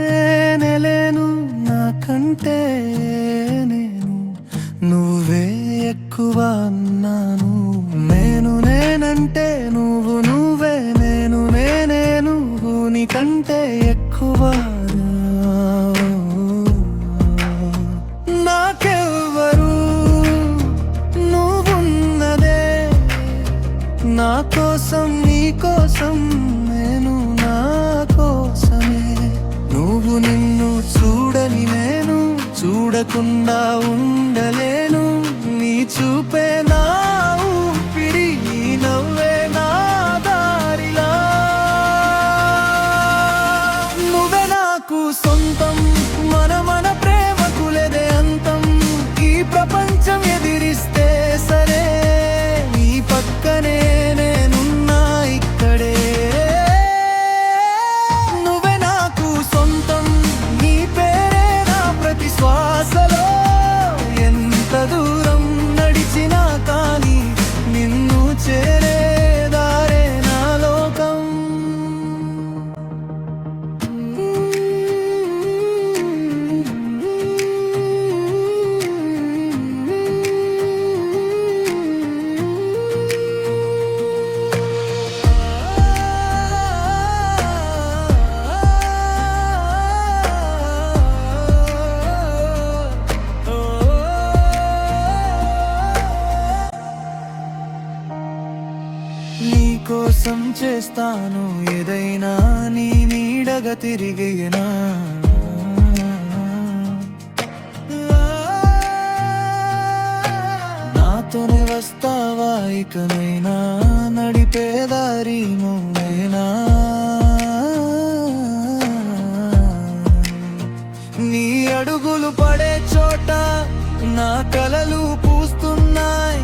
నేనేలేను నాకంటే నేను నువ్వే ఎక్కువ అన్నాను. నేను నేనంటే నువ్వు నువ్వే, నేను నేనే నువ్వు నీకంటే ఎక్కువ. నాకెవ్వరు నువ్వున్నదే నా కోసం, నీ కోసం, నేను నా కోసమే. నువ్వు నిన్ను చూడని నేను చూడకుండా ఉండలేను. నీ చూపే నా ఊపిరి, నీ నవ్వే నా దారిలా. నువ్వే నాకు సొంతం, మన ప్రేమకు లేదే అంతం. ఈ ప్రపంచం ఎదిరిస్తే సరే, నీ పక్కనే నేనున్నా ఇక్కడే. నువ్వే నాకు సొంతం, నీ పేరే నా ప్రతి శ్వాసలో. ఎంత దూరం నడిచినా కానీ నిన్ను చేరే దారే నా లోకం. నీ కోసం చేస్తాను ఏదైనా, నీ నీడగా తిరిగేనా. నాతోనే వస్తావా ఇకనైనా, నడిపే దారి నువ్వేనా. నీ అడుగులు పడే చోట నా కలలు పూస్తున్నాయి.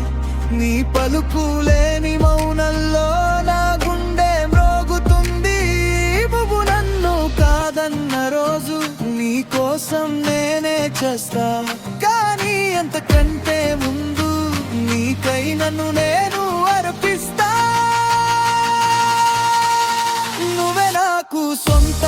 నీ పలుకు లేని మౌనంలో నా గుండె మ్రోగుతుంది. నువ్వు నన్ను కాదన్న రోజు నీ కోసం నేనే చేస్తా. కానీ అంతకంటే ముందు నీకై నన్ను నేను అర్పిస్తా. నువ్వే నాకు సొంత,